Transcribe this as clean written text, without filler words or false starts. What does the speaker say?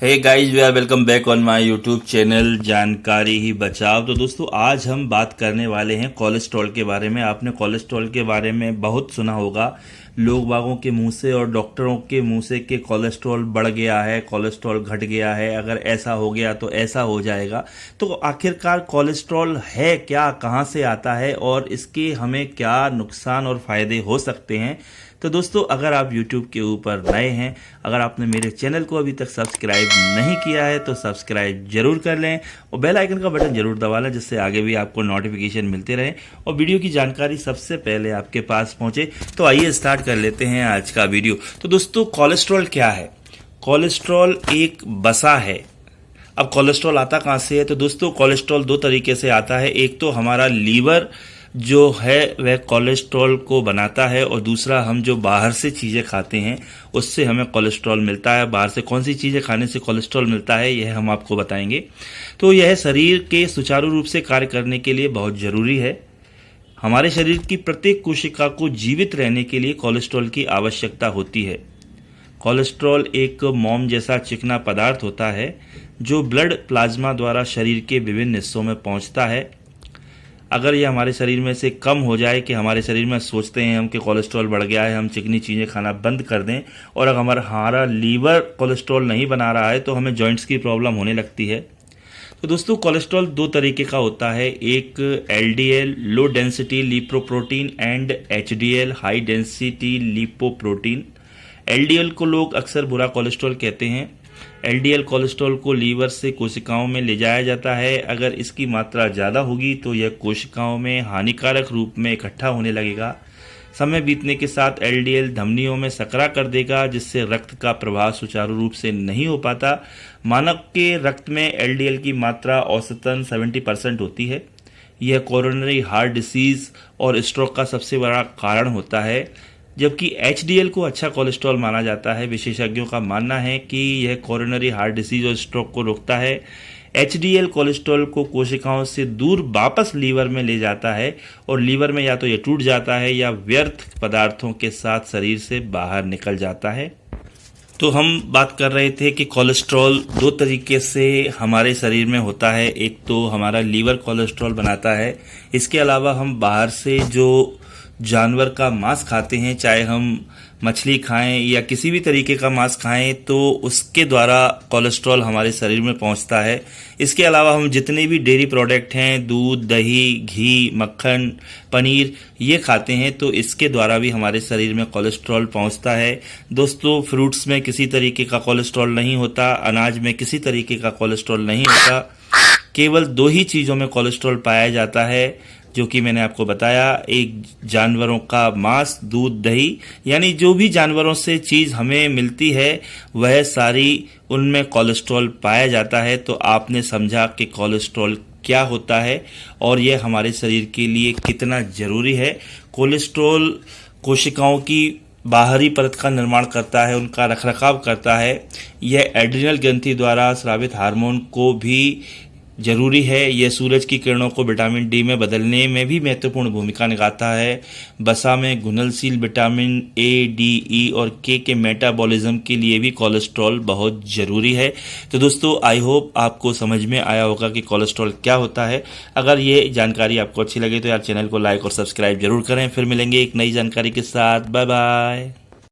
Hey guys, we are welcome back on my YouTube channel जानकारी ही बचाओ। तो दोस्तों, आज हम बात करने वाले हैं कोलेस्ट्रॉल के बारे में। आपने कोलेस्ट्रॉल के बारे में बहुत सुना होगा, लोग बागों के मुंह से और डॉक्टरों के मुंह से कि कोलेस्ट्रॉल बढ़ गया है, कोलेस्ट्रॉल घट गया है, अगर ऐसा हो गया तो ऐसा हो जाएगा। तो आखिरकार कोलेस्ट्रॉल है क्या, कहाँ से आता है और इसके हमें क्या नुकसान और फायदे हो सकते हैं। तो दोस्तों, अगर आप YouTube के ऊपर नए हैं, अगर आपने मेरे चैनल को अभी तक सब्सक्राइब नहीं किया है तो सब्सक्राइब जरूर कर लें और बेल आइकन का बटन जरूर दबा लें, जिससे आगे भी आपको नोटिफिकेशन मिलते रहे और वीडियो की जानकारी सबसे पहले आपके पास पहुंचे। तो आइए स्टार्ट कर लेते हैं आज का वीडियो। तो दोस्तों, कोलेस्ट्रॉल क्या है? कोलेस्ट्रॉल एक वसा है। अब कोलेस्ट्रॉल आता कहाँ से है? तो दोस्तों, कोलेस्ट्रॉल दो तरीके से आता है। एक तो हमारा लीवर जो है वह कोलेस्ट्रॉल को बनाता है और दूसरा हम जो बाहर से चीज़ें खाते हैं उससे हमें कोलेस्ट्रॉल मिलता है। बाहर से कौन सी चीज़ें खाने से कोलेस्ट्रॉल मिलता है यह हम आपको बताएंगे। तो यह शरीर के सुचारू रूप से कार्य करने के लिए बहुत ज़रूरी है। हमारे शरीर की प्रत्येक कोशिका को जीवित रहने के लिए कोलेस्ट्रॉल की आवश्यकता होती है। कोलेस्ट्रॉल एक मोम जैसा चिकना पदार्थ होता है जो ब्लड प्लाज्मा द्वारा शरीर के विभिन्न हिस्सों में पहुंचता है। अगर ये हमारे शरीर में से कम हो जाए कि हमारे शरीर में सोचते हैं हम कि कोलेस्ट्रॉल बढ़ गया है, हम चिकनी चीज़ें खाना बंद कर दें, और अगर हमारा लीवर कोलेस्ट्रॉल नहीं बना रहा है तो हमें जॉइंट्स की प्रॉब्लम होने लगती है। तो दोस्तों, कोलेस्ट्रॉल दो तरीके का होता है। एक LDL low density lipoprotein and HDL high density lipoprotein. LDL को लोग अक्सर बुरा कोलेस्ट्रॉल कहते हैं। LDL कोलेस्ट्रॉल को लीवर से कोशिकाओं में ले जाया जाता है। अगर इसकी मात्रा ज़्यादा होगी तो यह कोशिकाओं में हानिकारक रूप में इकट्ठा होने लगेगा। समय बीतने के साथ LDL धमनियों में सकरा कर देगा, जिससे रक्त का प्रवाह सुचारू रूप से नहीं हो पाता। मानव के रक्त में LDL की मात्रा औसतन 70% होती है। यह कोरोनरी हार्ट डिसीज और स्ट्रोक का सबसे बड़ा कारण होता है। जबकि HDL को अच्छा कोलेस्ट्रॉल माना जाता है। विशेषज्ञों का मानना है कि यह कोरोनरी हार्ट डिसीज और स्ट्रोक को रोकता है। HDL कोलेस्ट्रॉल को कोशिकाओं से दूर वापस लीवर में ले जाता है और लीवर में या तो यह टूट जाता है या व्यर्थ पदार्थों के साथ शरीर से बाहर निकल जाता है। तो हम बात कर रहे थे कि कोलेस्ट्रॉल दो तरीके से हमारे शरीर में होता है। एक तो हमारा लीवर कोलेस्ट्रॉल बनाता है। इसके अलावा हम बाहर से जो जानवर का मांस खाते हैं, चाहे हम मछली खाएं या किसी भी तरीके का मांस खाएं, तो उसके द्वारा कोलेस्ट्रॉल हमारे शरीर में पहुंचता है। इसके अलावा हम जितने भी डेयरी प्रोडक्ट हैं, दूध, दही, घी, मक्खन, पनीर, ये खाते हैं तो इसके द्वारा भी हमारे शरीर में कोलेस्ट्रॉल पहुंचता है। दोस्तों, फ्रूट्स में किसी तरीके का कोलेस्ट्रॉल नहीं होता, अनाज में किसी तरीके का कोलेस्ट्रॉल नहीं होता। केवल दो ही चीज़ों में कोलेस्ट्रॉल पाया जाता है, जो कि मैंने आपको बताया। एक जानवरों का मांस, दूध, दही, यानी जो भी जानवरों से चीज़ हमें मिलती है वह सारी उनमें कोलेस्ट्रॉल पाया जाता है। तो आपने समझा कि कोलेस्ट्रॉल क्या होता है और यह हमारे शरीर के लिए कितना ज़रूरी है। कोलेस्ट्रॉल कोशिकाओं की बाहरी परत का निर्माण करता है, उनका रखरखाव करता है। यह एड्रिनल ग्रंथि द्वारा स्रावित हार्मोन को भी जरूरी है। यह सूरज की किरणों को विटामिन डी में बदलने में भी महत्वपूर्ण भूमिका निभाता है। वसा में घुलनशील विटामिन A, D, E और K के मेटाबॉलिज्म के लिए भी कोलेस्ट्रॉल बहुत ज़रूरी है। तो दोस्तों, आई होप आपको समझ में आया होगा कि कोलेस्ट्रॉल क्या होता है। अगर ये जानकारी आपको अच्छी लगे तो यार चैनल को लाइक और सब्सक्राइब जरूर करें। फिर मिलेंगे एक नई जानकारी के साथ। Bye bye.